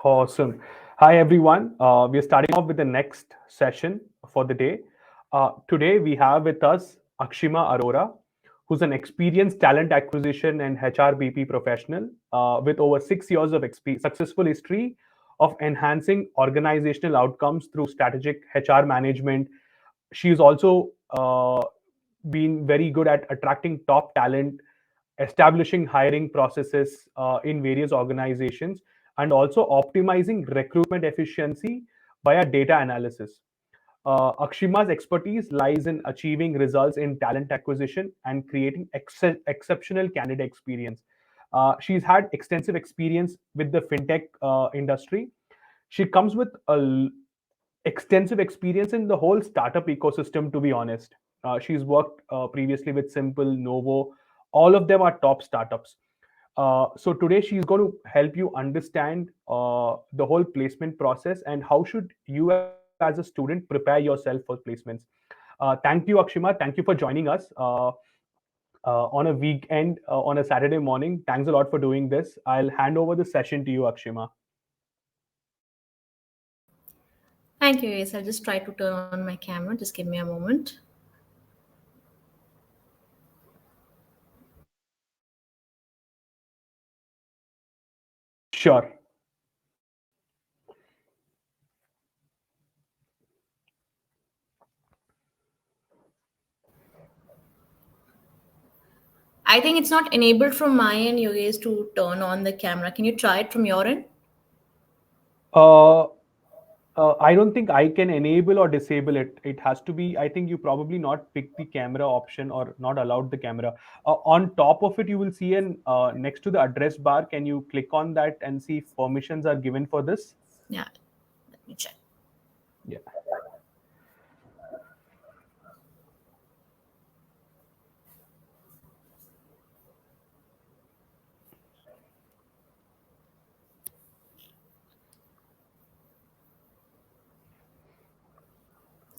Awesome. Hi, everyone. We are starting off with the next session for the day. Today, we have with us Akshima Arora, who's an experienced talent acquisition and HRBP professional with over 6 years of successful history of enhancing organizational outcomes through strategic HR management. She's also been very good at attracting top talent, establishing hiring processes in various organizations, and also optimizing recruitment efficiency via data analysis. Akshima's expertise lies in achieving results in talent acquisition and creating exceptional candidate experience. She's had extensive experience with the fintech industry. She comes with extensive experience in the whole startup ecosystem, to be honest. She's worked previously with Simple, Novo. All of them are top startups. So today she's going to help you understand the whole placement process and how should you as a student prepare yourself for placements. Thank you, Akshima. Thank you for joining us on a weekend, on a Saturday morning. Thanks a lot for doing this. I'll hand over the session to you, Akshima. Thank you, Ace. I'll just try to turn on my camera. Just give me a moment. Sure. I think it's not enabled from my end, you guys, to turn on the camera. Can you try it from your end? Uh, I don't think I can enable or disable it. It has to be, I think you probably not pick the camera option or not allowed the camera. On top of it, you will see an next to the address bar. Can you click on that and see if permissions are given for this? Yeah, let me check. Yeah.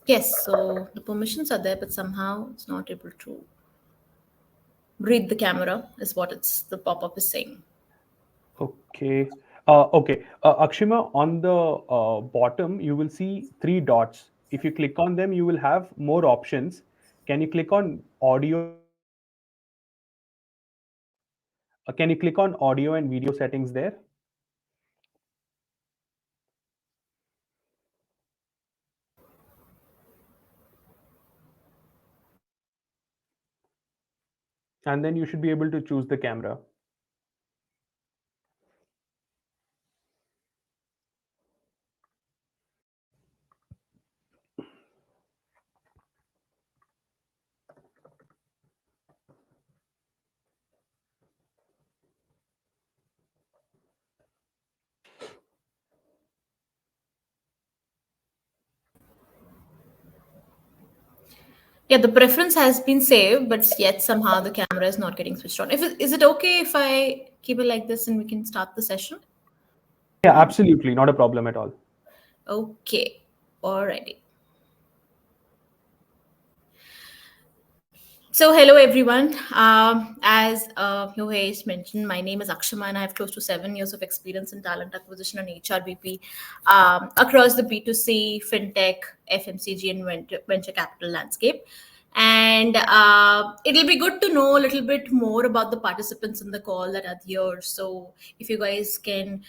Yes, so the permissions are there, but somehow it's not able to read the camera, is what the pop-up is saying. Okay. Okay. Akshima, on the bottom, you will see three dots. If you click on them, you will have more options. Can you click on audio and video settings there? Can you click on audio and video settings there? And then you should be able to choose the camera. Yeah, the preference has been saved, but yet somehow the camera is not getting switched on. Is it okay if I keep it like this and we can start the session? Yeah, absolutely. Not a problem at all. Okay, alrighty. So, hello everyone. As Yogesh mentioned, my name is Akshima and I have close to 7 years of experience in talent acquisition and HRBP across the B2C, FinTech, FMCG, and venture capital landscape. And it'll be good to know a little bit more about the participants in the call that are here. So, if you guys can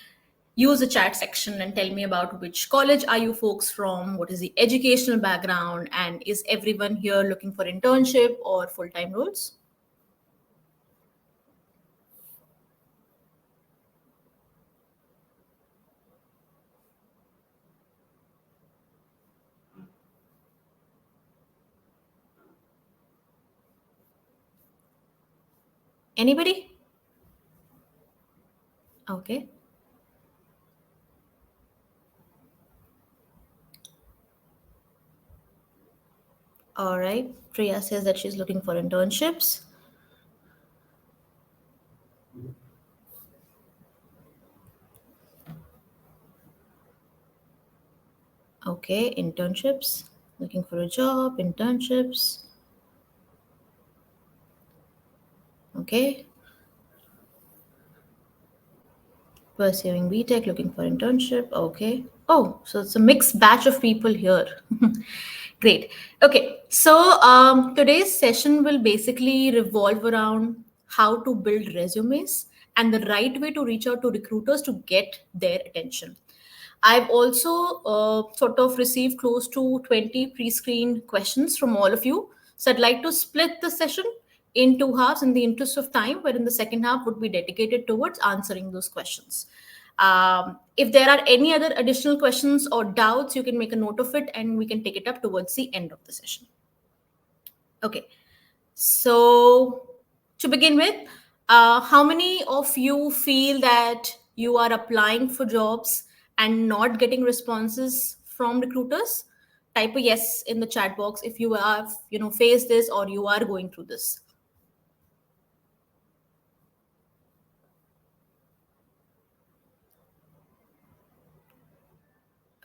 use the chat section and tell me about which college are you folks from, what is the educational background, and is everyone here looking for internship or full-time roles? Anybody? Okay. All right. Priya says that she's looking for internships. Okay, internships. Looking for a job, internships. Okay. Pursuing BTech, looking for internship. Okay. Oh, so it's a mixed batch of people here. Great. Okay. So today's session will basically revolve around how to build resumes and the right way to reach out to recruiters to get their attention. I've also sort of received close to 20 pre-screened questions from all of you. So I'd like to split the session in two halves in the interest of time, wherein the second half would be dedicated towards answering those questions. If there are any other additional questions or doubts, you can make a note of it and we can take it up towards the end of the session. Okay. So, to begin with, how many of you feel that you are applying for jobs and not getting responses from recruiters? Type a yes in the chat box if you have, faced this or you are going through this.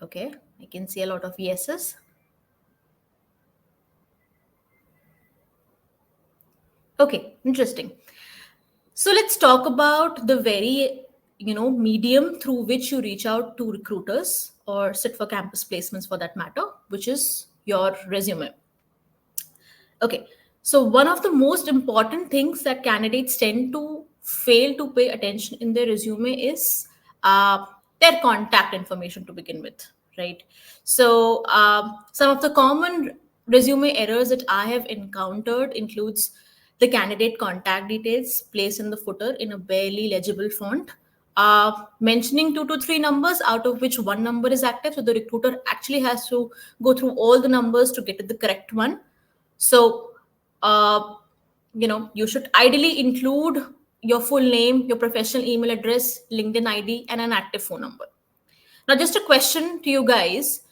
Okay, I can see a lot of yeses. Okay, interesting. So let's talk about the very, medium through which you reach out to recruiters or sit for campus placements for that matter, which is your resume. Okay, so one of the most important things that candidates tend to fail to pay attention in their resume is their contact information to begin with, right? So some of the common resume errors that I have encountered includes the candidate contact details placed in the footer in a barely legible font, mentioning two to three numbers out of which one number is active. So the recruiter actually has to go through all the numbers to get to the correct one. So, you should ideally include your full name, your professional email address, LinkedIn ID, and an active phone number. Now, just a question to you guys.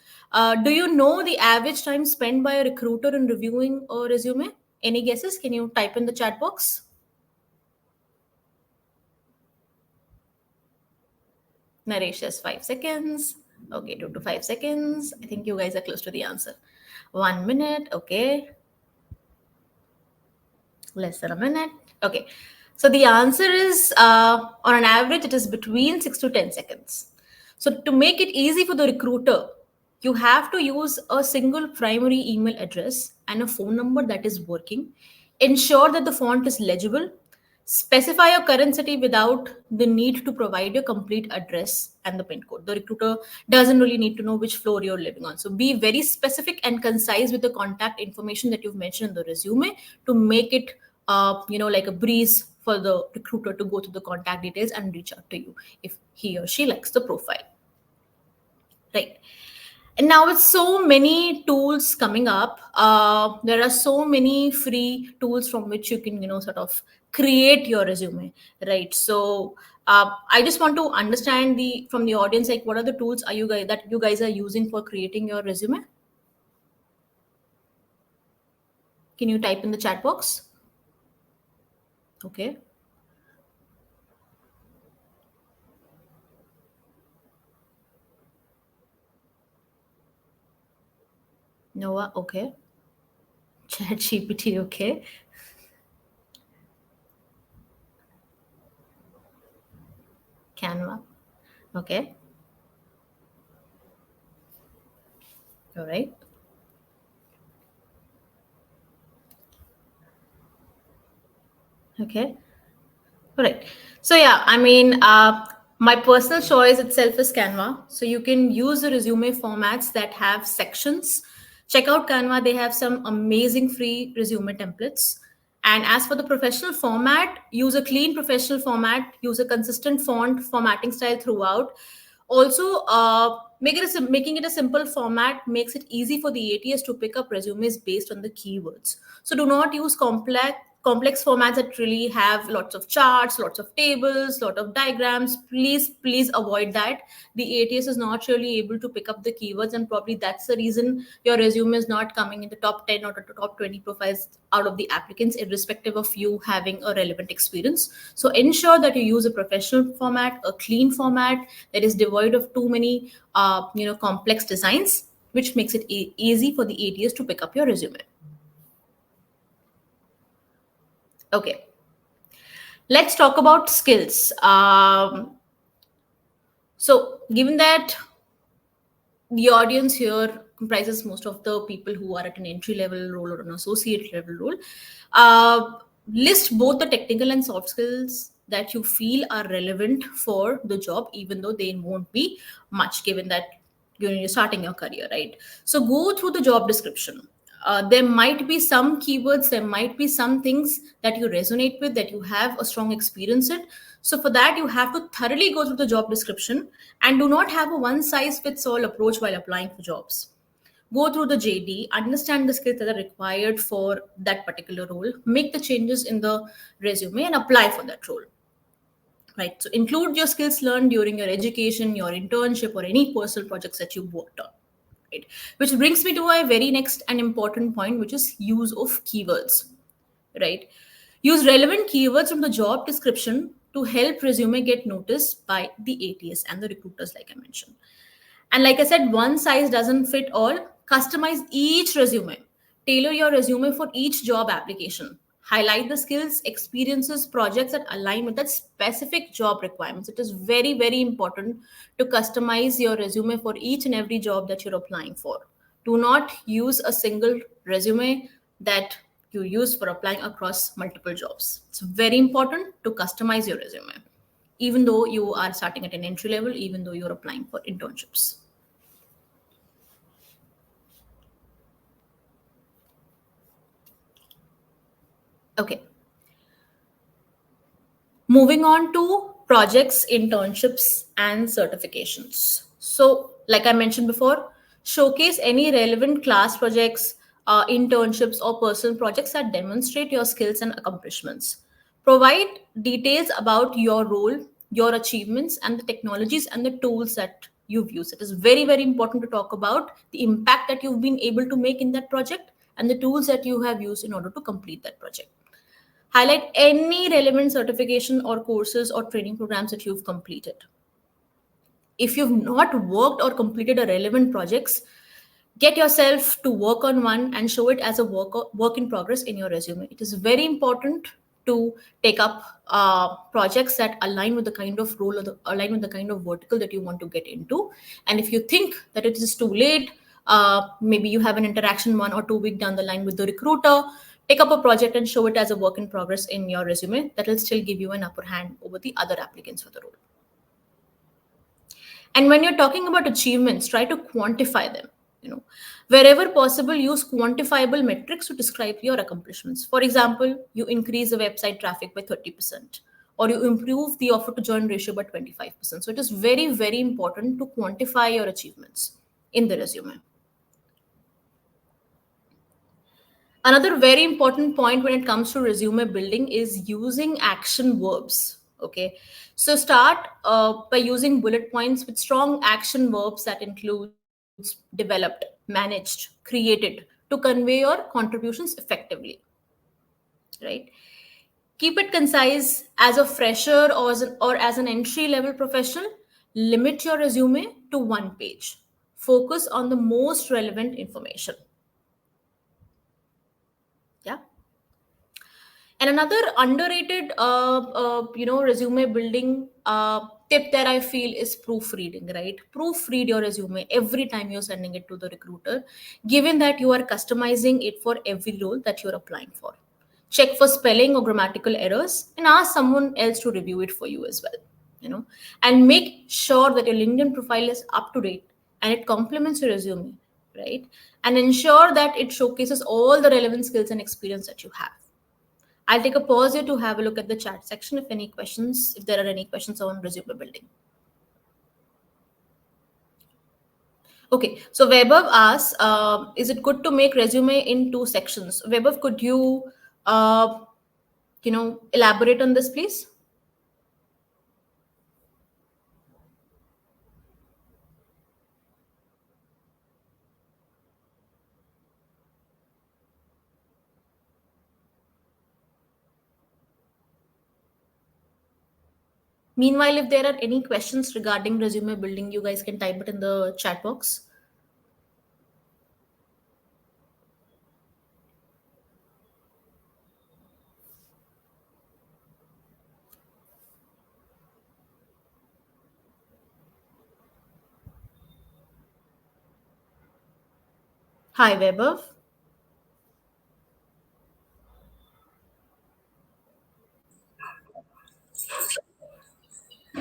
Do you know the average time spent by a recruiter in reviewing a resume? Any guesses? Can you type in the chat box? Naresh says 5 seconds. Okay, 2 to 5 seconds. I think you guys are close to the answer. 1 minute. Okay. Less than a minute. Okay. So the answer is on an average, it is between 6 to 10 seconds. So to make it easy for the recruiter, you have to use a single primary email address and a phone number that is working. Ensure that the font is legible. Specify your current city without the need to provide your complete address and the pin code. The recruiter doesn't really need to know which floor you're living on. So be very specific and concise with the contact information that you've mentioned in the resume to make it, like a breeze for the recruiter to go to the contact details and reach out to you if he or she likes the profile. Right. And now with so many tools coming up, there are so many free tools from which you can, sort of create your resume, right? So I just want to understand from the audience, like, what are the tools are you guys are using for creating your resume? Can you type in the chat box? Okay. Noah, okay. Chat GPT, okay. Canva, okay. All right. Okay. All right. So yeah, I mean, my personal choice itself is Canva. So you can use the resume formats that have sections. Check out Canva. They have some amazing free resume templates. And as for the professional format, use a clean professional format, use a consistent font formatting style throughout. Also, making it a simple format makes it easy for the ATS to pick up resumes based on the keywords. So do not use complex formats that really have lots of charts, lots of tables, lot of diagrams. Please avoid that. The ATS is not really able to pick up the keywords, and probably that's the reason your resume is not coming in the top 10 or the top 20 profiles out of the applicants, irrespective of you having a relevant experience. So ensure that you use a professional format, a clean format that is devoid of too many complex designs, which makes it easy for the ATS to pick up your resume. Okay, let's talk about skills. So, given that the audience here comprises most of the people who are at an entry level role or an associate level role, uh, list both the technical and soft skills that you feel are relevant for the job, even though they won't be much, given that you're starting your career, right? So go through the job description. There might be some keywords, there might be some things that you resonate with, that you have a strong experience in. So for that, you have to thoroughly go through the job description and do not have a one size fits all approach while applying for jobs. Go through the JD, understand the skills that are required for that particular role, make the changes in the resume, and apply for that role. Right. So include your skills learned during your education, your internship, or any personal projects that you worked on. Right. Which brings me to my very next and important point, which is use of keywords. Right. Use relevant keywords from the job description to help resume get noticed by the ATS and the recruiters, like I mentioned. And like I said, one size doesn't fit all. Customize each resume. Tailor your resume for each job application. Highlight the skills, experiences, projects that align with that specific job requirements. It is very, very important to customize your resume for each and every job that you're applying for. Do not use a single resume that you use for applying across multiple jobs. It's very important to customize your resume, even though you are starting at an entry level, even though you're applying for internships. Okay, moving on to projects, internships, and certifications. So, like I mentioned before, showcase any relevant class projects, internships, or personal projects that demonstrate your skills and accomplishments. Provide details about your role, your achievements, and the technologies and the tools that you've used. It is very, very important to talk about the impact that you've been able to make in that project and the tools that you have used in order to complete that project. Highlight any relevant certification or courses or training programs that you've completed. If you've not worked or completed a relevant projects, get yourself to work on one and show it as a work in progress in your resume. It is very important to take up projects that align with the kind of role or align with the kind of vertical that you want to get into. And if you think that it is too late, maybe you have an interaction 1 or 2 week down the line with the recruiter, take up a project and show it as a work in progress in your resume. That will still give you an upper hand over the other applicants for the role. And when you're talking about achievements, try to quantify them. You know, wherever possible, use quantifiable metrics to describe your accomplishments. For example, you increase the website traffic by 30%, or you improve the offer to join ratio by 25%. So it is very, very important to quantify your achievements in the resume. Another very important point when it comes to resume building is using action verbs. Okay, so start by using bullet points with strong action verbs that includes developed, managed, created, to convey your contributions effectively. Right. Keep it concise. As a fresher or as an entry level professional, limit your resume to one page. Focus on the most relevant information. Yeah. And another underrated, resume building tip that I feel is proofreading. Right, proofread your resume every time you're sending it to the recruiter, given that you are customizing it for every role that you're applying for. Check for spelling or grammatical errors, and ask someone else to review it for you as well. You know, and make sure that your LinkedIn profile is up to date and it complements your resume, right? And ensure that it showcases all the relevant skills and experience that you have. I'll take a pause here to have a look at the chat section if there are any questions on resume building. Okay, so Vaibhav asks, is it good to make resume in two sections? Vaibhav, could you, uh, elaborate on this, please? Meanwhile, if there are any questions regarding resume building, you guys can type it in the chat box. Hi, Vaibhav.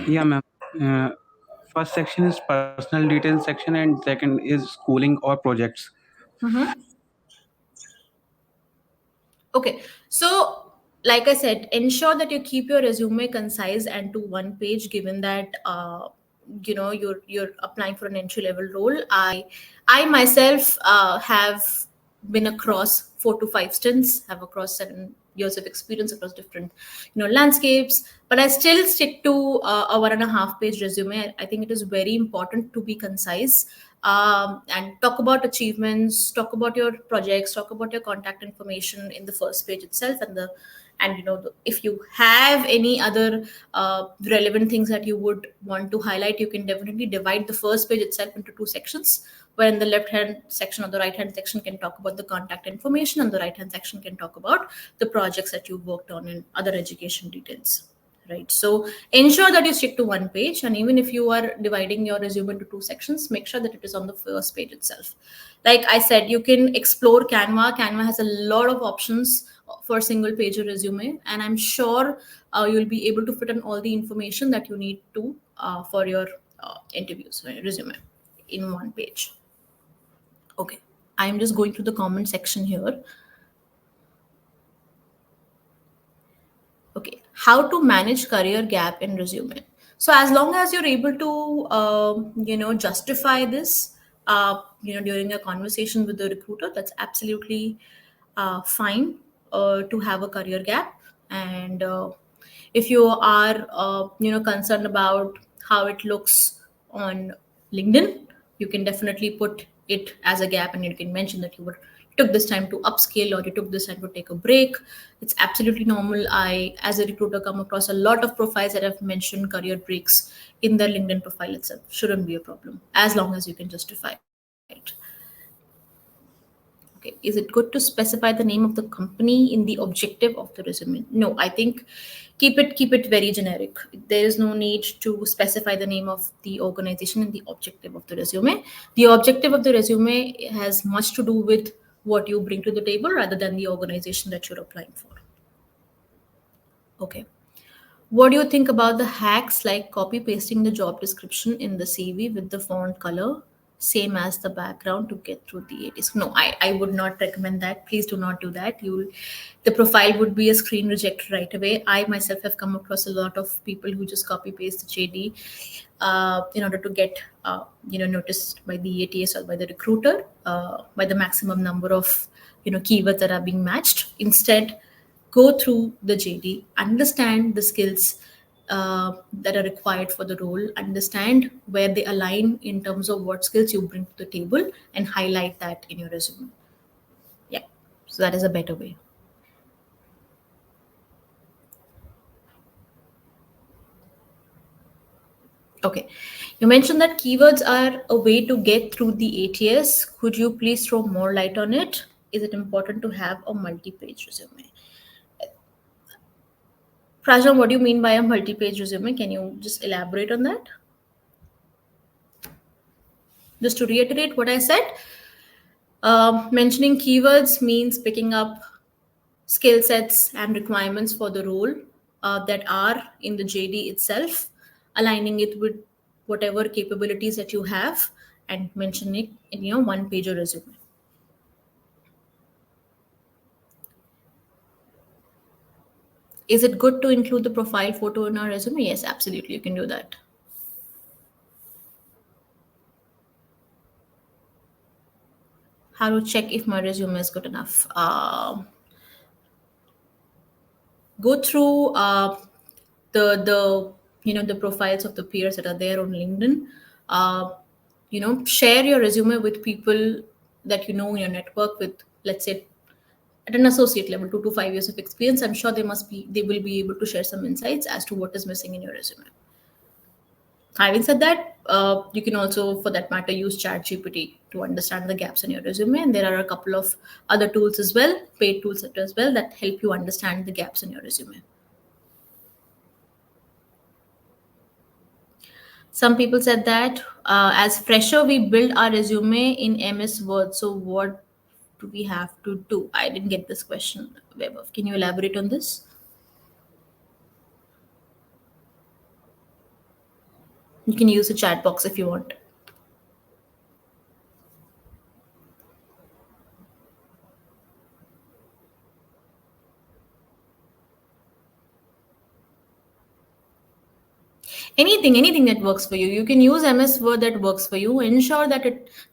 Yeah, ma'am. Uh, First section is personal details section, and second is schooling or projects. Mm-hmm. Okay. So, like I said, ensure that you keep your resume concise and to one page, given that you're applying for an entry level role. I myself have been across 4 to 5 stints, have across 7 years of experience across different landscapes, but I still stick to a 1.5 page resume. I think it is very important to be concise, and talk about achievements, talk about your projects, talk about your contact information in the first page itself, if you have any other relevant things that you would want to highlight, you can definitely divide the first page itself into 2 sections, where in the left hand section or the right hand section can talk about the contact information, and the right hand section can talk about the projects that you've worked on and other education details. Right. So ensure that you stick to one page. And even if you are dividing your resume into 2 sections, make sure that it is on the first page itself. Like I said, you can explore Canva. Canva has a lot of options for single page resume. And I'm sure you'll be able to fit in all the information that you need to for your interviews, resume in one page. Okay. I'm just going to the comment section here. Okay, how to manage career gap in resume. So as long as you're able to justify this during a conversation with the recruiter, that's absolutely fine to have a career gap. And if you are concerned about how it looks on LinkedIn, you can definitely put it as a gap, and you can mention that you took this time to upscale, or you took this time to take a break. It's absolutely normal. I, as a recruiter, come across a lot of profiles that have mentioned career breaks in their LinkedIn profile itself. Shouldn't be a problem as long as you can justify it. Okay, is it good to specify the name of the company in the objective of the resume? No, I think keep it very generic. There is no need to specify the name of the organization in the objective of the resume. The objective of the resume has much to do with what you bring to the table rather than the organization that you're applying for. Okay. What do you think about the hacks like copy pasting the job description in the CV with the font color same as the background to get through the ATS? No, I would not recommend that. Please do not do that. The profile would be a screen reject right away. I myself have come across a lot of people who just copy paste the JD in order to get noticed by the ATS or by the recruiter by the maximum number of keywords that are being matched. Instead, go through the JD, understand the skills that are required for the role, understand where they align in terms of what skills you bring to the table, and highlight that in your resume. Yeah, so that is a better way. Okay, you mentioned that keywords are a way to get through the ATS. Could you please throw more light on it? Is it important to have a multi-page resume? Prajna, what do you mean by a multi-page resume? Can you just elaborate on that? Just to reiterate what I said, mentioning keywords means picking up skill sets and requirements for the role that are in the JD itself, aligning it with whatever capabilities that you have, and mentioning it in your one page resume. Is it good to include the profile photo in our resume? Yes, absolutely. You can do that. How to check if my resume is good enough? Go through the the profiles of the peers that are there on LinkedIn. uh, Share your resume with people that you know in your network with, let's say, at an associate level, 2 to 5 years of experience. I'm sure they will be able to share some insights as to what is missing in your resume. Having said that, you can also, for that matter, use ChatGPT to understand the gaps in your resume, and there are a couple of other tools as well, paid tools as well, that help you understand the gaps in your resume. Some people said that as fresher we build our resume in MS Word. So what do we have to do? I didn't get this question, Vaibhav. Can you elaborate on this? You can use the chat box if you want. Anything that works for you. You can use MS Word that works for you. Ensure that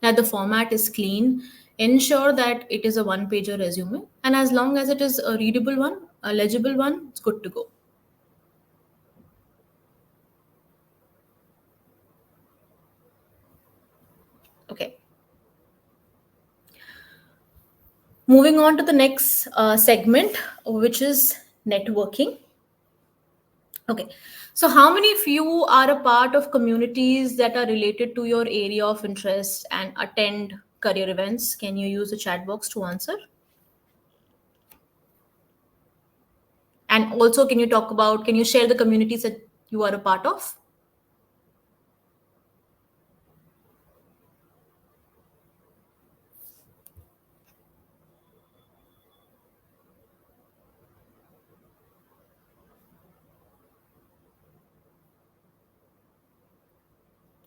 the format is clean. Ensure that it is a one pager resume, and as long as it is a readable one, a legible one, it's good to go. Okay, moving on to the next segment, which is networking. Okay, so how many of you are a part of communities that are related to your area of interest and attend career events? Can you use the chat box to answer? And also, can you share the communities that you are a part of?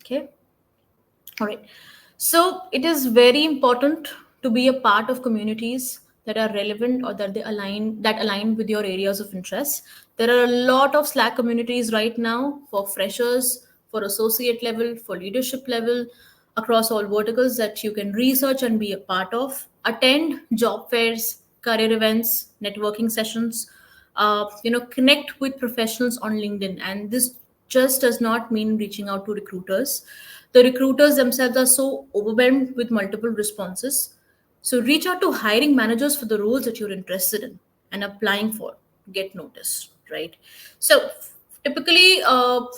Okay. All right. So it is very important to be a part of communities that are relevant or that align with your areas of interest. There are a lot of Slack communities right now for freshers, for associate level, for leadership level, across all verticals that you can research and be a part of. Attend job fairs, career events, networking sessions. Connect with professionals on LinkedIn, and this just does not mean reaching out to recruiters. The recruiters themselves are so overwhelmed with multiple responses. So reach out to hiring managers for the roles that you're interested in and applying for, get noticed, right? So typically,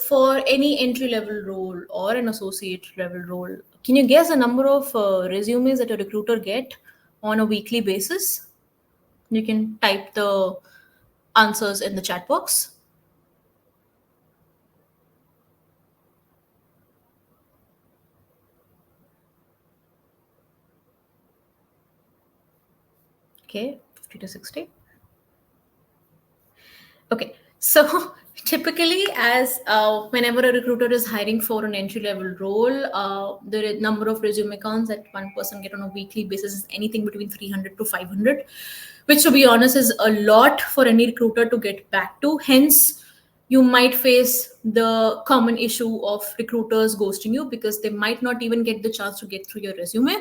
for any entry level role or an associate level role, can you guess the number of resumes that a recruiter get on a weekly basis? You can type the answers in the chat box. Okay, 50 to 60. Okay, so typically, as whenever a recruiter is hiring for an entry level role, the number of resume counts that one person get on a weekly basis is anything between 300 to 500, which, to be honest, is a lot for any recruiter to get back to. Hence, you might face the common issue of recruiters ghosting you because they might not even get the chance to get through your resume.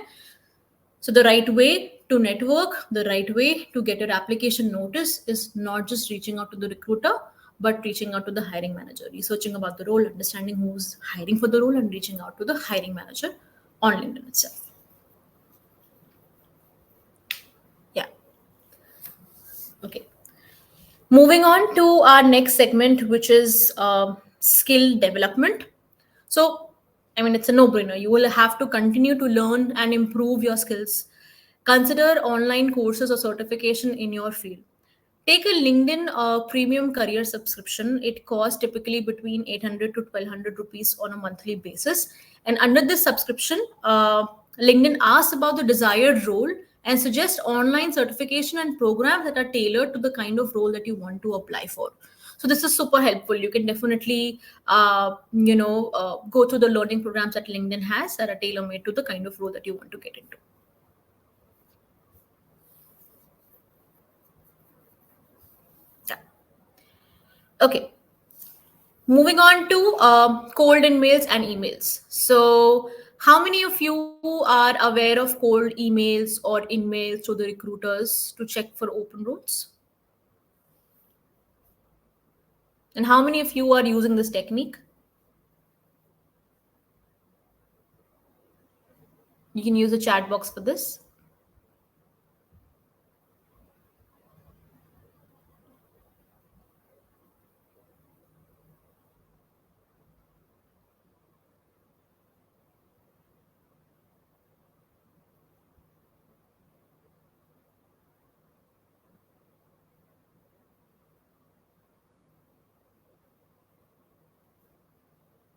So the right way to network, the right way to get your application notice is not just reaching out to the recruiter, but reaching out to the hiring manager, researching about the role, understanding who's hiring for the role, and reaching out to the hiring manager on LinkedIn itself. Yeah. Okay. Moving on to our next segment, which is skill development. So, I mean, it's a no brainer. You will have to continue to learn and improve your skills. Consider online courses or certification in your field. Take a LinkedIn premium career subscription. It costs typically between 800 to 1200 rupees on a monthly basis. And under this subscription, LinkedIn asks about the desired role and suggests online certification and programs that are tailored to the kind of role that you want to apply for. So this is super helpful. You can definitely, go through the learning programs that LinkedIn has that are tailor made to the kind of role that you want to get into. Yeah. Okay. Moving on to cold emails and emails. So, how many of you are aware of cold emails or emails to the recruiters to check for open roles? And how many of you are using this technique? You can use the chat box for this.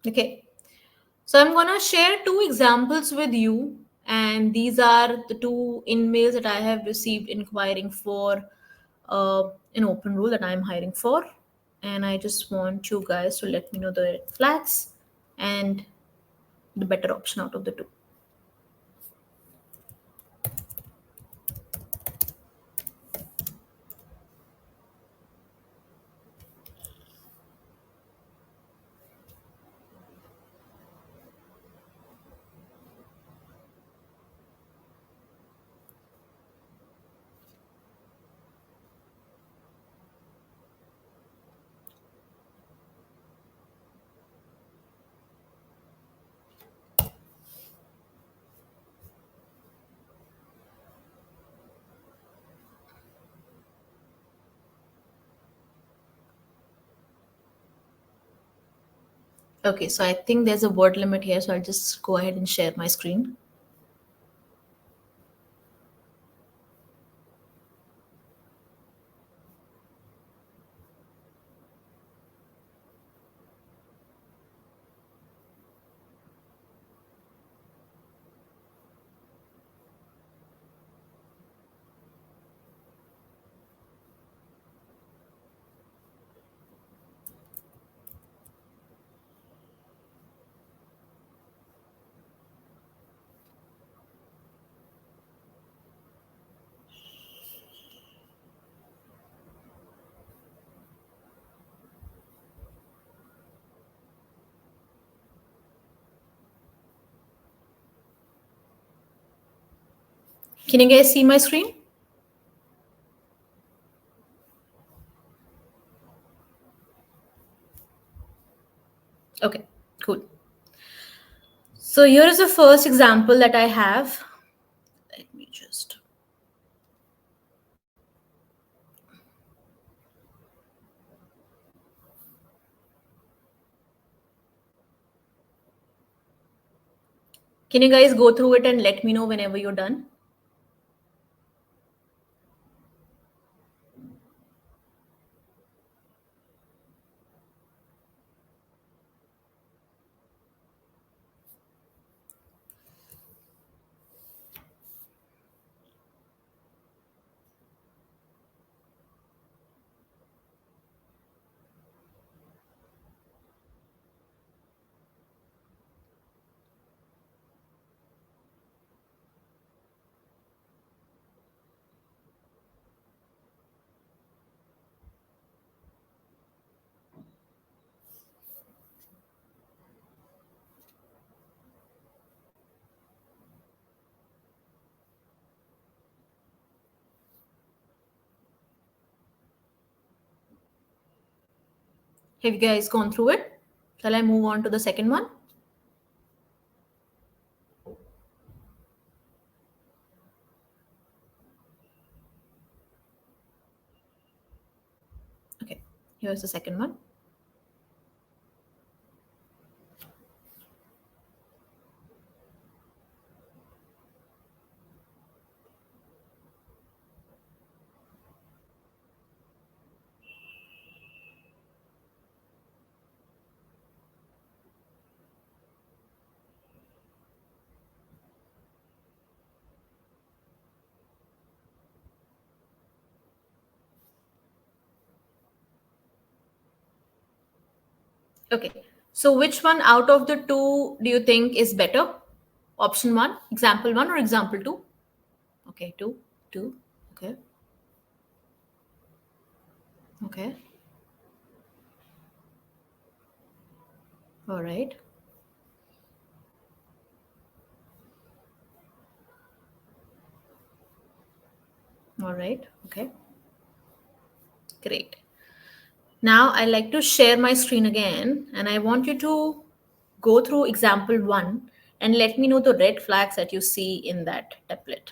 Okay. So I'm going to share two examples with you And these are the two emails that I have received inquiring for an open role that I'm hiring for. And I just want you guys to let me know the red flags and the better option out of the two. Okay, so I think there's a word limit here, so I'll just go ahead and share my screen. Can you guys see my screen? Okay, cool. So here is the first example that I have. Let me just. Can you guys go through it and let me know whenever you're done? Have you guys gone through it? Shall I move on to the second one? Okay, here's the second one. Okay, so which one out of the two do you think is better? Option one, example one, or example two? Okay, two. Okay, okay. All right. All right. Okay. Great. Now I like to share my screen again, and I want you to go through example one and let me know the red flags that you see in that template.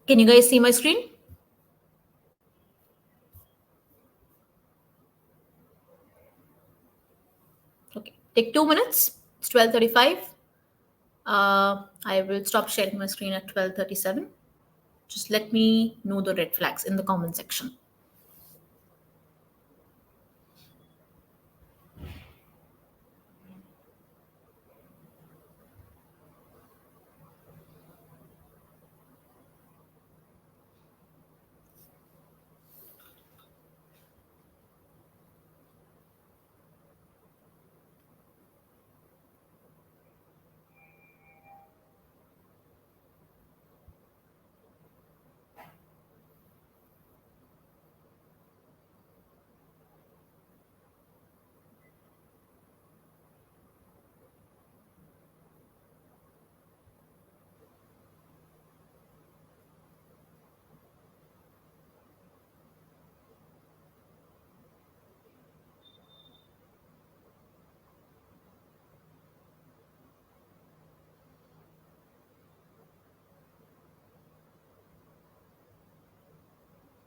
Can you guys see my screen? Okay, take 2 minutes. It's 12:35. I will stop sharing my screen at 12:37. Just let me know the red flags in the comment section.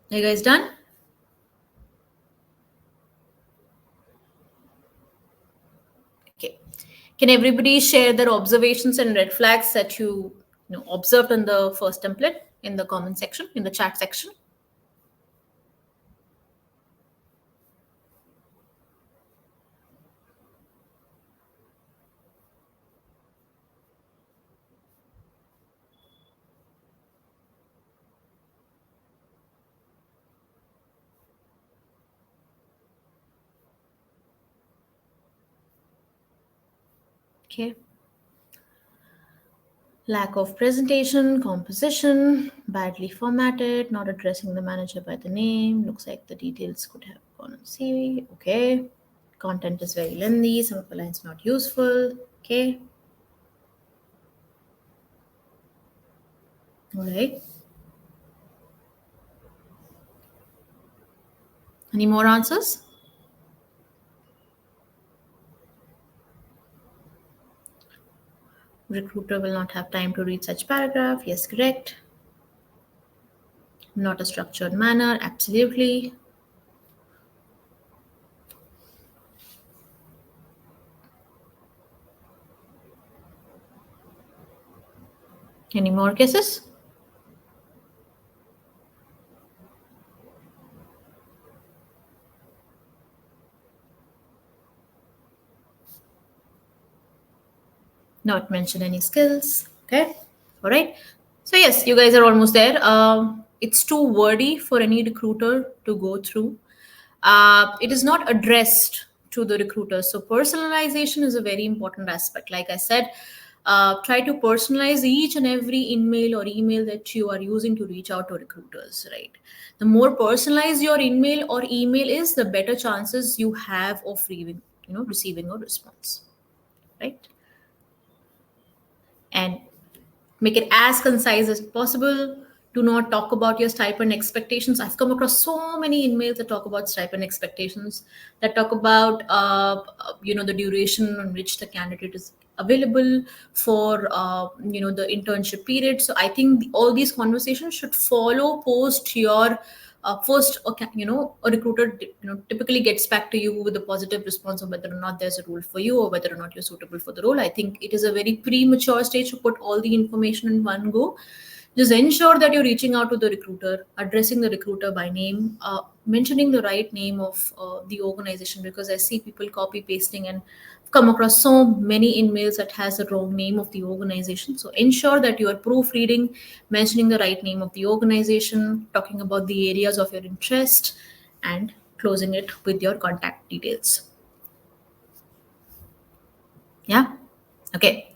Are you guys done? Okay. Can everybody share their observations and red flags that you observed in the first template in the comment section, in the chat section? Okay. Lack of presentation, composition, badly formatted, not addressing the manager by the name. Looks like the details could have gone on CV. Okay. Content is very lengthy. Some of the lines not useful. Okay. All right. Any more answers? Recruiter will not have time to read such paragraph. Yes, correct. Not a structured manner. Absolutely. Any more guesses? Not mention any skills. Okay. All right. So yes, you guys are almost there. It's too wordy for any recruiter to go through. It is not addressed to the recruiter. So personalization is a very important aspect. Like I said, try to personalize each and every email or email that you are using to reach out to recruiters, right? The more personalized your email or email is, the better chances you have of receiving a response, right? And make it as concise as possible. Do not talk about your stipend expectations. I've come across so many emails that talk about stipend expectations, that talk about the duration on which the candidate is available for the internship period. So I think all these conversations should follow post your first. Okay, a recruiter typically gets back to you with a positive response of whether or not there's a role for you or whether or not you're suitable for the role. I think it is a very premature stage to put all the information in one go. Just ensure that you're reaching out to the recruiter, addressing the recruiter by name, mentioning the right name of the organization, because I see people copy pasting and come across so many emails that has the wrong name of the organization. So ensure that you are proofreading, mentioning the right name of the organization, talking about the areas of your interest, and closing it with your contact details. Yeah. Okay.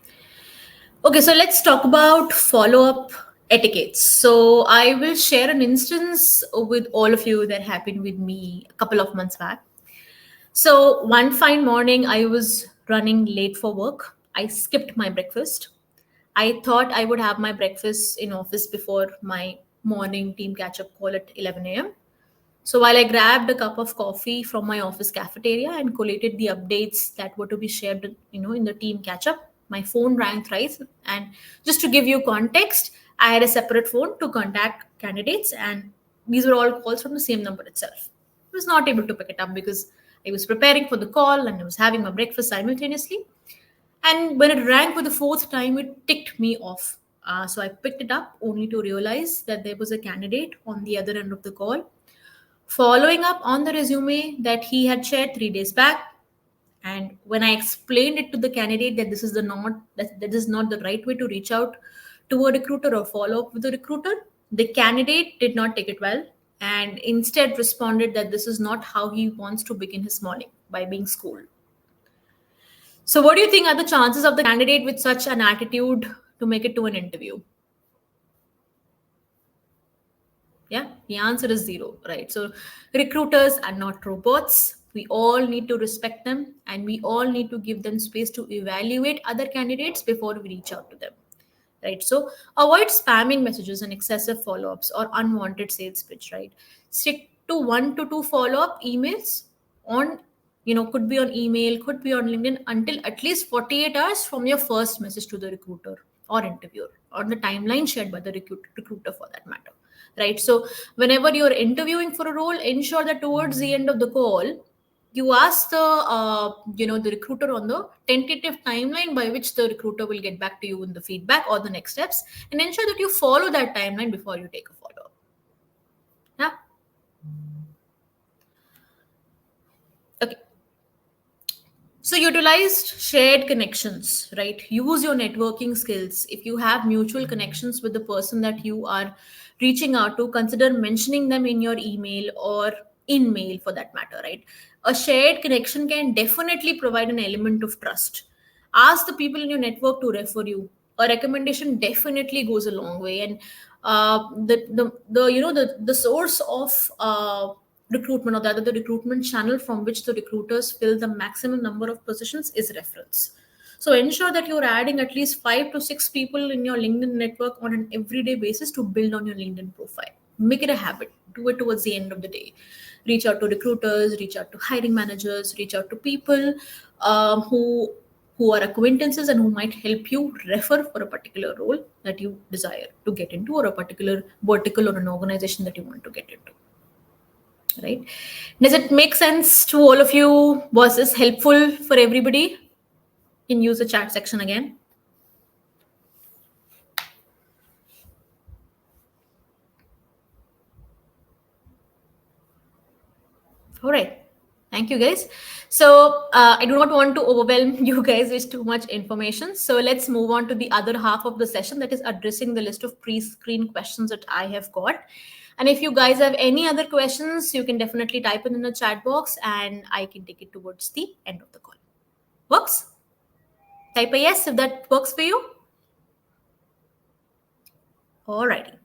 Okay, so let's talk about follow-up etiquettes. So I will share an instance with all of you that happened with me a couple of months back. So one fine morning, I was running late for work. I skipped my breakfast. I thought I would have my breakfast in office before my morning team catch-up call at 11 a.m. So while I grabbed a cup of coffee from my office cafeteria and collated the updates that were to be shared, in the team catch up, my phone rang thrice. And just to give you context, I had a separate phone to contact candidates, and these were all calls from the same number itself. I was not able to pick it up because I was preparing for the call and I was having my breakfast simultaneously. And when it rang for the fourth time, it ticked me off. So I picked it up only to realize that there was a candidate on the other end of the call following up on the resume that he had shared 3 days back. And when I explained it to the candidate that that is not the right way to reach out to a recruiter or follow up with a recruiter, the candidate did not take it well and instead responded that this is not how he wants to begin his morning, by being schooled. So what do you think are the chances of the candidate with such an attitude to make it to an interview? Yeah, the answer is zero, right? So recruiters are not robots. We all need to respect them and we all need to give them space to evaluate other candidates before we reach out to them, right? So avoid spamming messages and excessive follow-ups or unwanted sales pitch, right? Stick to 1 to 2 follow-up emails on, could be on email, could be on LinkedIn, until at least 48 hours from your first message to the recruiter or interviewer, or the timeline shared by the recruiter for that matter. right? So whenever you're interviewing for a role, ensure that towards the end of the call, you ask the recruiter on the tentative timeline by which the recruiter will get back to you in the feedback or the next steps, and ensure that you follow that timeline before you take a follow up. Yeah. Okay. So utilized shared connections, right? Use your networking skills. If you have mutual connections with the person that you are reaching out to, consider mentioning them in your email or in mail for that matter, right? A shared connection can definitely provide an element of trust. Ask the people in your network to refer you. A recommendation definitely goes a long way, and the source of recruitment, or rather the recruitment channel from which the recruiters fill the maximum number of positions, is reference. So ensure that you're adding at least 5 to 6 people in your LinkedIn network on an everyday basis to build on your LinkedIn profile. Make it a habit. Do it towards the end of the day. Reach out to recruiters, reach out to hiring managers, reach out to people who are acquaintances and who might help you refer for a particular role that you desire to get into, or a particular vertical or an organization that you want to get into. Right? Does it make sense to all of you? Was this helpful for everybody? You can use the chat section again. All right. Thank you, guys. So I do not want to overwhelm you guys with too much information. So let's move on to the other half of the session, that is addressing the list of pre-screened questions that I have got. And if you guys have any other questions, you can definitely type it in the chat box and I can take it towards the end of the call. Works? Type a yes if that works for you. Alrighty.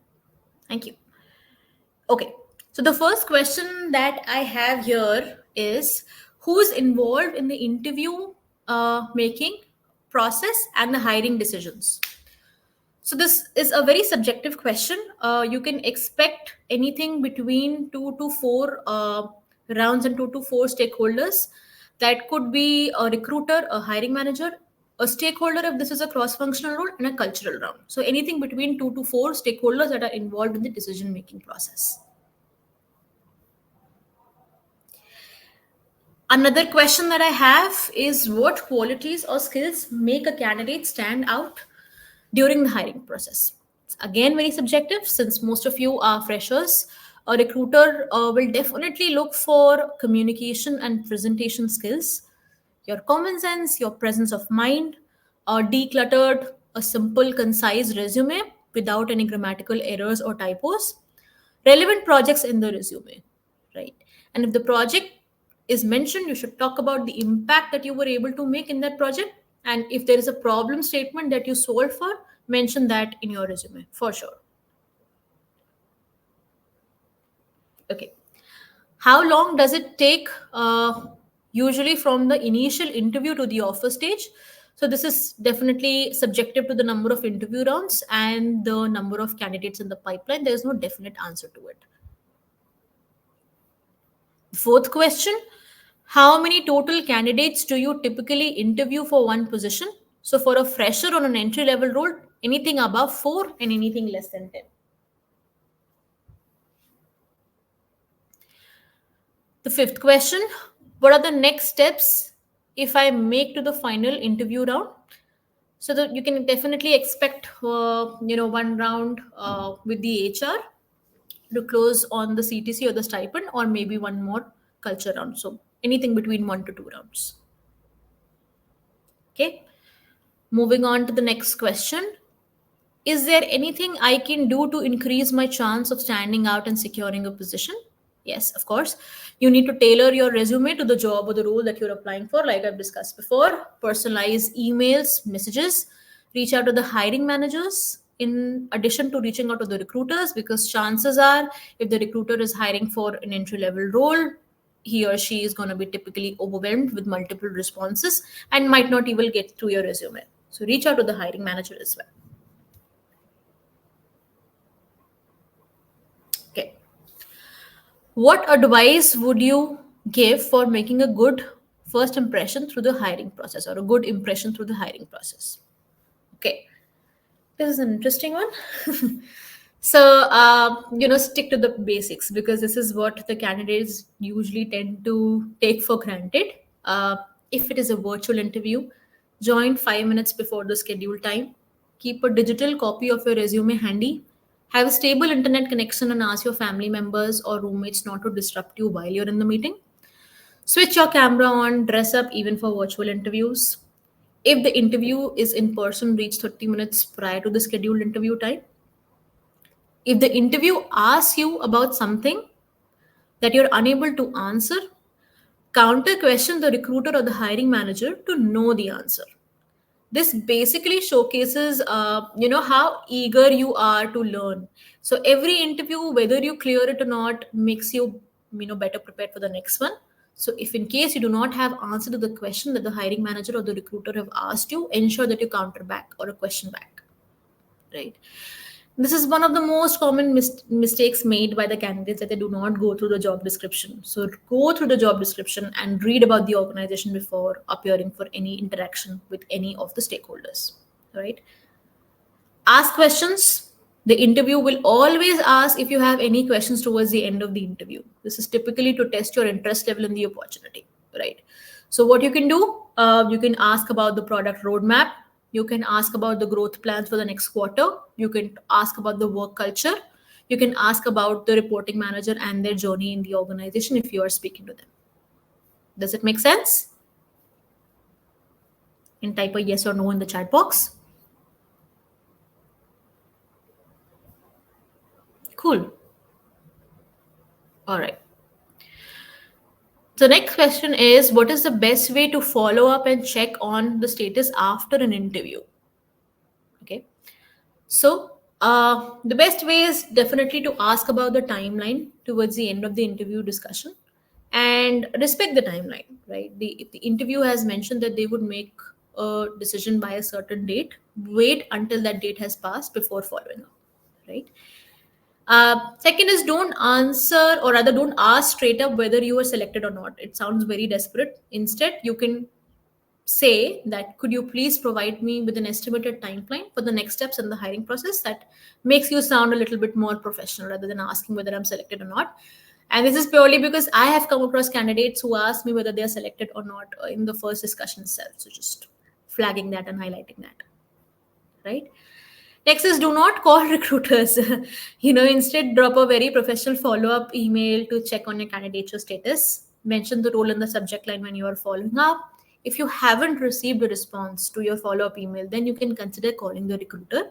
Thank you. Okay. So the first question that I have here is, who's involved in the interview making process and the hiring decisions? So this is a very subjective question. You can expect anything between 2 to 4 rounds and 2 to 4 stakeholders. That could be a recruiter, a hiring manager, a stakeholder if this is a cross-functional role, and a cultural round. So anything between 2 to 4 stakeholders that are involved in the decision-making process. Another question that I have is, what qualities or skills make a candidate stand out during the hiring process? It's again very subjective, since most of you are freshers. A recruiter will definitely look for communication and presentation skills, your common sense, your presence of mind, a decluttered, a simple, concise resume without any grammatical errors or typos, relevant projects in the resume, right? And if the project is mentioned, you should talk about the impact that you were able to make in that project. And if there is a problem statement that you solve for, mention that in your resume for sure. Okay. How long does it take usually from the initial interview to the offer stage? So this is definitely subjective to the number of interview rounds and the number of candidates in the pipeline. There is no definite answer to it. Fourth question, how many total candidates do you typically interview for one position? So for a fresher on an entry level role, anything above 4 and anything less than 10. The fifth question, what are the next steps if I make to the final interview round? So that you can definitely expect, one round with the HR to close on the CTC or the stipend, or maybe one more culture round. So anything between 1 to 2 rounds. Okay. Moving on to the next question. Is there anything I can do to increase my chance of standing out and securing a position? Yes, of course. You need to tailor your resume to the job or the role that you're applying for, like I've discussed before. Personalize emails, messages, reach out to the hiring managers in addition to reaching out to the recruiters, because chances are, if the recruiter is hiring for an entry level role, he or she is going to be typically overwhelmed with multiple responses and might not even get through your resume. So reach out to the hiring manager as well. Okay. What advice would you give for making a good first impression through the hiring process, or a good impression through the hiring process? Okay. This is an interesting one. So, stick to the basics because this is what the candidates usually tend to take for granted. If it is a virtual interview, join 5 minutes before the scheduled time. Keep a digital copy of your resume handy. Have a stable internet connection and ask your family members or roommates not to disrupt you while you're in the meeting. Switch your camera on, dress up even for virtual interviews. If the interview is in person, reach 30 minutes prior to the scheduled interview time. If the interview asks you about something that you're unable to answer, counter question the recruiter or the hiring manager to know the answer. This basically showcases, how eager you are to learn. So every interview, whether you clear it or not, makes you, better prepared for the next one. So if in case you do not have answer to the question that the hiring manager or the recruiter have asked you, ensure that you counter back or a question back, right? This is one of the most common mistakes made by the candidates that they do not go through the job description. So go through the job description and read about the organization before appearing for any interaction with any of the stakeholders, right? Ask questions. The interview will always ask if you have any questions towards the end of the interview. This is typically to test your interest level in the opportunity, right? So what you can do, you can ask about the product roadmap. You can ask about the growth plans for the next quarter. You can ask about the work culture. You can ask about the reporting manager and their journey in the organization if you are speaking to them. Does it make sense? And type a yes or no in the chat box. Cool. All right. The next question is, what is the best way to follow up and check on the status after an interview? Okay. So the best way is definitely to ask about the timeline towards the end of the interview discussion and respect the timeline, right? If the interview has mentioned that they would make a decision by a certain date, wait until that date has passed before following up, right? Second is, don't answer, or rather don't ask straight up whether you were selected or not. It sounds very desperate. Instead, you can say that, could you please provide me with an estimated timeline for the next steps in the hiring process? That makes you sound a little bit more professional rather than asking whether I'm selected or not. And this is purely because I have come across candidates who ask me whether they're selected or not in the first discussion itself. So just flagging that and highlighting that, right? Next is, do not call recruiters. Instead, drop a very professional follow-up email to check on your candidature status. Mention the role in the subject line when you are following up. If you haven't received a response to your follow-up email, then you can consider calling the recruiter.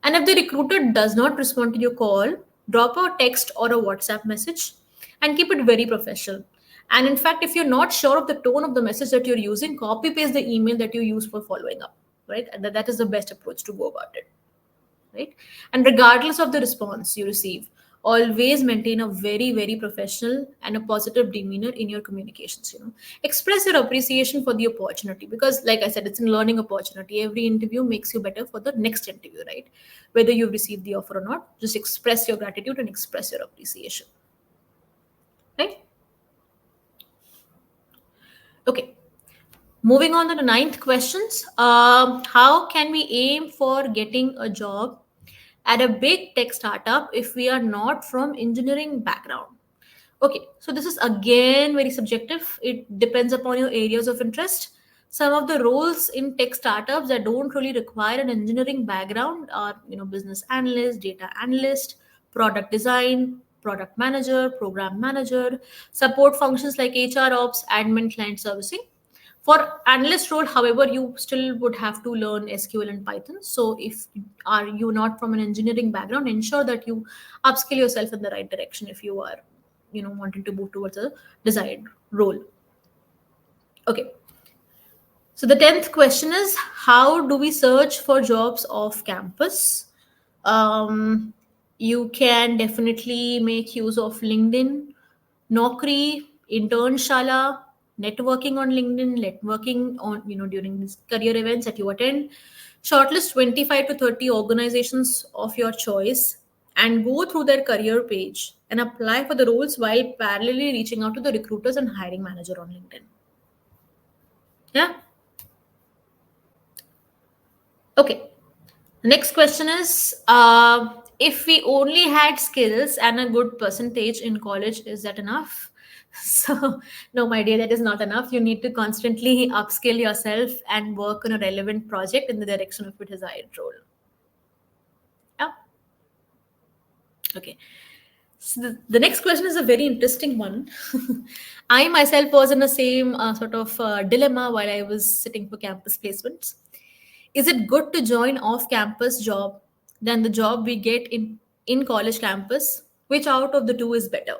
And if the recruiter does not respond to your call, drop a text or a WhatsApp message and keep it very professional. And in fact, if you're not sure of the tone of the message that you're using, copy paste the email that you use for following up, right? And that is the best approach to go about it, right? And regardless of the response you receive, always maintain a very, very professional and a positive demeanor in your communications. Express your appreciation for the opportunity because, like I said, it's a learning opportunity. Every interview makes you better for the next interview, right? Whether you've received the offer or not, just express your gratitude and express your appreciation, right? Okay. Moving on to the ninth questions. How can we aim for getting a job at a big tech startup if we are not from engineering background? Okay, so this is again very subjective. It depends upon your areas of interest. Some of the roles in tech startups that don't really require an engineering background are, business analyst, data analyst, product design, product manager, program manager, support functions like HR ops, admin, client servicing. For analyst role, however, you still would have to learn SQL and Python. So if are you not from an engineering background, ensure that you upskill yourself in the right direction if you are, wanting to move towards a desired role. Okay. So the 10th question is, how do we search for jobs off campus? You can definitely make use of LinkedIn, Naukri, Internshala, networking on LinkedIn, networking on, during these career events that you attend. Shortlist 25 to 30 organizations of your choice and go through their career page and apply for the roles while parallelly reaching out to the recruiters and hiring manager on LinkedIn. Yeah. Okay. The next question is, if we only had skills and a good percentage in college, is that enough? So, no, my dear, that is not enough. You need to constantly upskill yourself and work on a relevant project in the direction of your desired role. Yeah. Okay. So the next question is a very interesting one. I myself was in the same sort of dilemma while I was sitting for campus placements. Is it good to join off-campus job than the job we get in college campus? Which out of the two is better?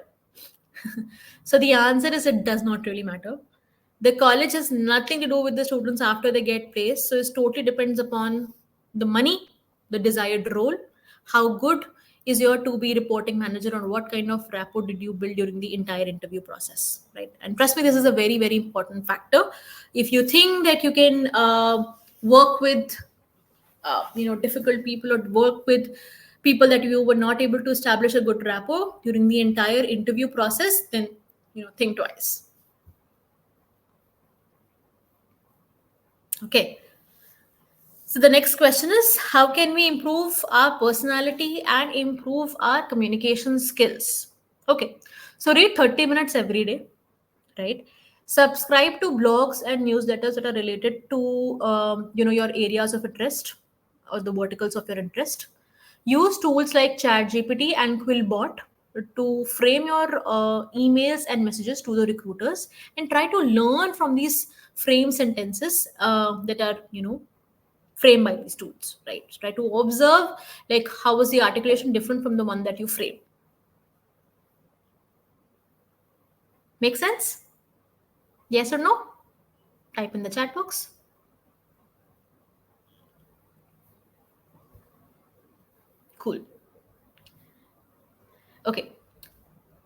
So the answer is it does not really matter. The college has nothing to do with the students after they get placed. So it totally depends upon the money, the desired role, how good is your to be reporting manager, or what kind of rapport did you build during the entire interview process, right? And trust me, this is a very, very important factor. If you think that you can work with difficult people, or work with people that you were not able to establish a good rapport during the entire interview process, then think twice. Okay. So the next question is, how can we improve our personality and improve our communication skills? Okay. So read 30 minutes every day, right? Subscribe to blogs and newsletters that are related to your areas of interest or the verticals of your interest. Use tools like ChatGPT and Quillbot to frame your emails and messages to the recruiters, and try to learn from these frame sentences that are framed by these tools, right? Try to observe, like, how was the articulation different from the one that you frame. Make sense? Yes or no? Type in the chat box. Cool. Okay.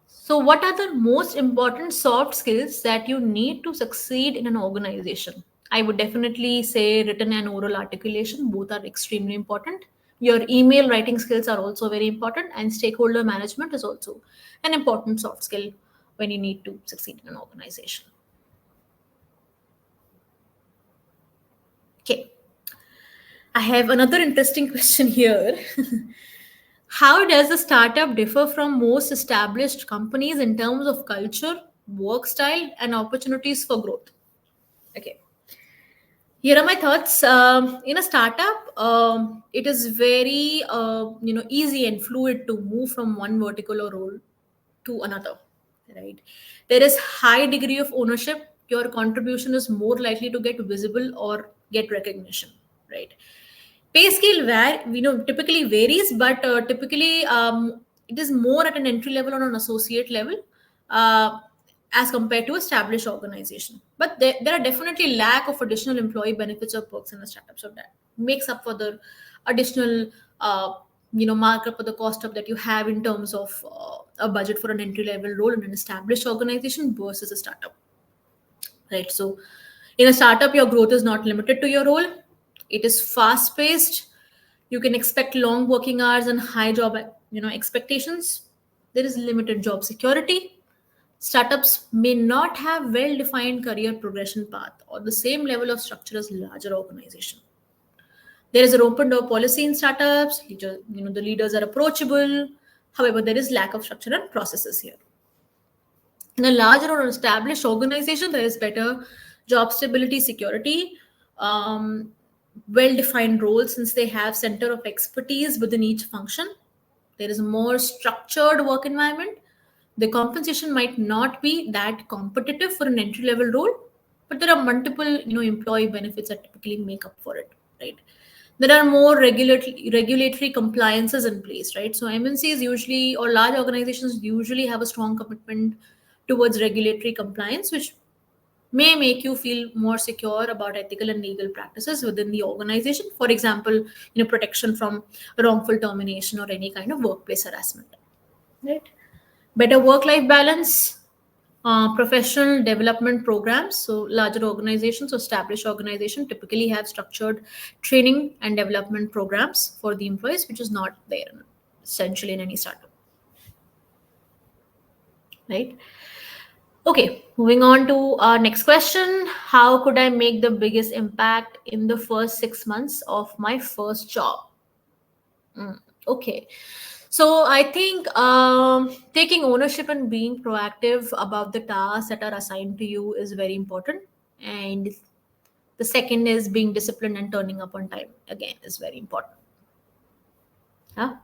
So, what are the most important soft skills that you need to succeed in an organization? I would definitely say written and oral articulation, both are extremely important. Your email writing skills are also very important, and stakeholder management is also an important soft skill when you need to succeed in an organization. Okay. I have another interesting question here. How does a startup differ from most established companies in terms of culture, work style, and opportunities for growth? Okay, here are my thoughts. In a startup, it is very easy and fluid to move from one vertical or role to another. Right, there is high degree of ownership. Your contribution is more likely to get visible or get recognition. Right, pay scale typically varies, but typically it is more at an entry level or an associate level uh, as compared to established organization. But there are definitely lack of additional employee benefits or perks in the startup, so that makes up for the additional markup or the cost up that you have in terms of a budget for an entry level role in an established organization versus a startup, right? So in a startup, your growth is not limited to your role. It is fast paced. You can expect long working hours and high job expectations. There is limited job security. Startups may not have well defined career progression path or the same level of structure as larger organization. There is an open door policy in startups. The leaders are approachable. However, there is lack of structure and processes here. In a larger or established organization, there is better job stability, security, um, well-defined roles since they have center of expertise within each function. There is a more structured work environment. The compensation might not be that competitive for an entry-level role, but there are multiple employee benefits that typically make up for it, right? There are more regulatory compliances in place, right? So MNCs usually, or large organizations usually, have a strong commitment towards regulatory compliance, which may make you feel more secure about ethical and legal practices within the organization. For example, protection from wrongful termination or any kind of workplace harassment, right? Better work-life balance, professional development programs. So larger organizations or established organizations typically have structured training and development programs for the employees, which is not there essentially in any startup, right? Okay, moving on to our next question. How could I make the biggest impact in the first 6 months of my first job? Okay. So I think taking ownership and being proactive about the tasks that are assigned to you is very important. And the second is being disciplined and turning up on time. Again, is very important. Huh?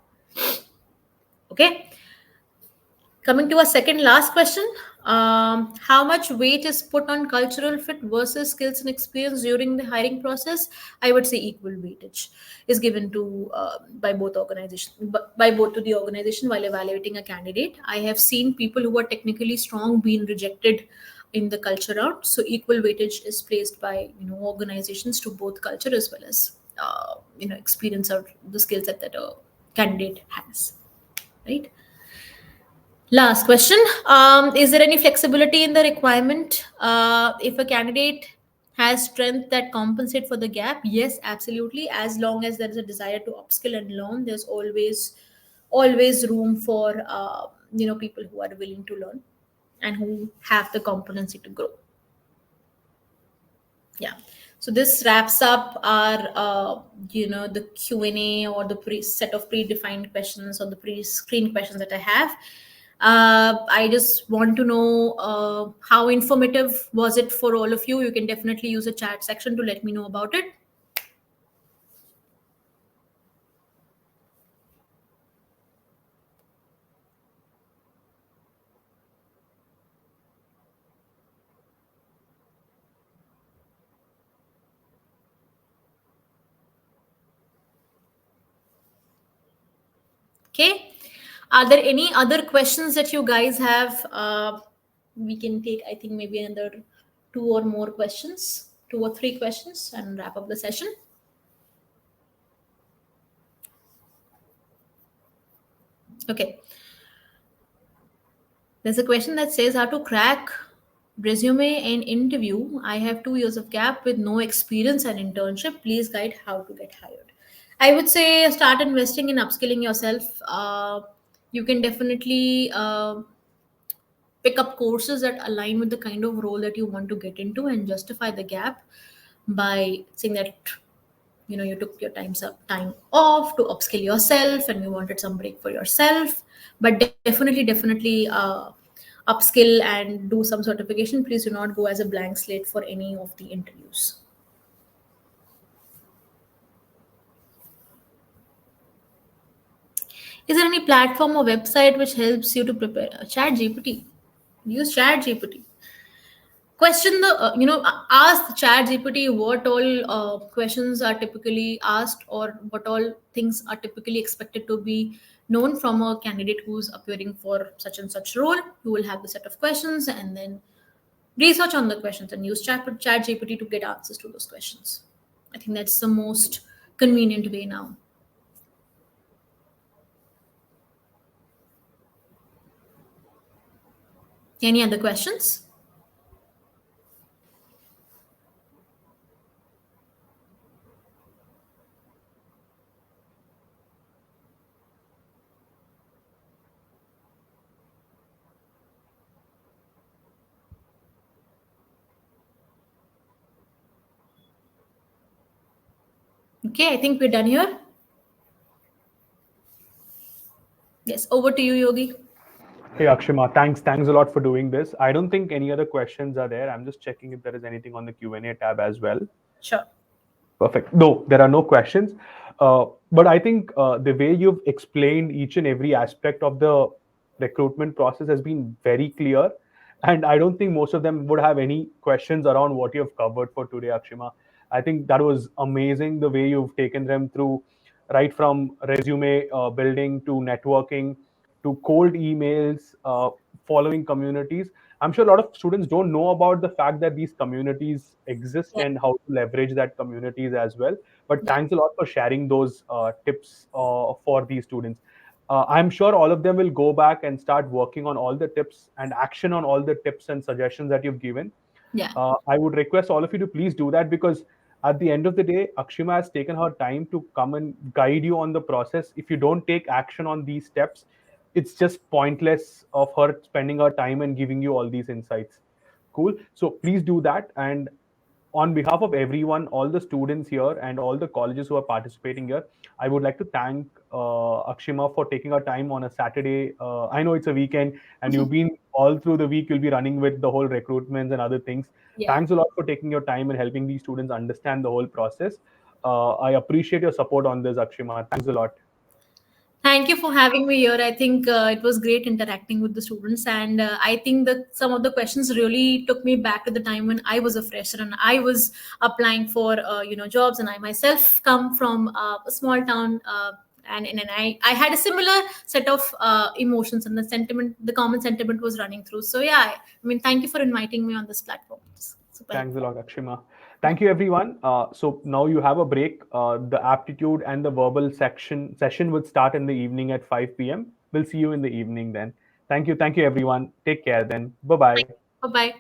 Okay. Coming to a second last question, how much weight is put on cultural fit versus skills and experience during the hiring process? I would say equal weightage is given to by both organizations, by both to the organization while evaluating a candidate. I have seen people who are technically strong being rejected in the culture round, so equal weightage is placed by organizations to both culture as well as experience or the skill set that a candidate has, right? Last question. Is there any flexibility in the requirement? If a candidate has strength that compensate for the gap, yes, absolutely. As long as there is a desire to upskill and learn, there's always room for people who are willing to learn and who have the competency to grow. Yeah. So this wraps up our the Q&A or the set of predefined questions or the pre-screened questions that I have. I just want to know how informative was it for all of you. You can definitely use a chat section to let me know about it. Okay. Are there any other questions that you guys have? We can take, I think, maybe another two or more questions, 2 or 3 questions, and wrap up the session. Okay. There's a question that says how to crack resume and interview. I have 2 years of gap with no experience and internship. Please guide how to get hired. I would say start investing in upskilling yourself. You can definitely pick up courses that align with the kind of role that you want to get into and justify the gap by saying that you took your time off to upskill yourself and you wanted some break for yourself, but definitely upskill and do some certification. Please do not go as a blank slate for any of the interviews. Is there any platform or website which helps you to prepare? Chat gpt. Use chat gpt. Question the ask the chat gpt what all questions are typically asked or what all things are typically expected to be known from a candidate who's appearing for such and such role. You will have the set of questions and then research on the questions and use chat gpt to get answers to those questions. I think that's the most convenient way now. Any other questions? Okay, I think we're done here. Yes, over to you, Yogi. Hey Akshima, thanks a lot for doing this. I don't think any other questions are there. I'm just checking if there is anything on the Q&A tab as well. Sure. Perfect. No, there are no questions. But I think the way you've explained each and every aspect of the recruitment process has been very clear. And I don't think most of them would have any questions around what you've covered for today, Akshima. I think that was amazing the way you've taken them through right from resume building to networking to cold emails, following communities. I'm sure a lot of students don't know about the fact that these communities exist Yeah. and how to leverage that communities as well. But Yeah. thanks a lot for sharing those tips for these students. I'm sure all of them will go back and start working on all the tips and action on all the tips and suggestions that you've given. Yeah. I would request all of you to please do that because at the end of the day, Akshima has taken her time to come and guide you on the process. If you don't take action on these steps, it's just pointless of her spending her time and giving you all these insights. Cool. So please do that. And on behalf of everyone, all the students here and all the colleges who are participating here, I would like to thank Akshima for taking our time on a Saturday. I know it's a weekend and you've been all through the week, you'll be running with the whole recruitments and other things. Yeah. Thanks a lot for taking your time and helping these students understand the whole process. I appreciate your support on this, Akshima. Thanks a lot. Thank you for having me here. I think it was great interacting with the students, and I think that some of the questions really took me back to the time when I was a fresher and I was applying for jobs, and I myself come from a small town. And I had a similar set of emotions, and the sentiment, the common sentiment was running through. So yeah, I mean, thank you for inviting me on this platform. It's super Thanks a helpful. lot, Akshima. Thank you, everyone. So now you have a break. The aptitude and the verbal session would start in the evening at 5 p.m. We'll see you in the evening then. Thank you, everyone. Take care then. Bye bye. Bye bye.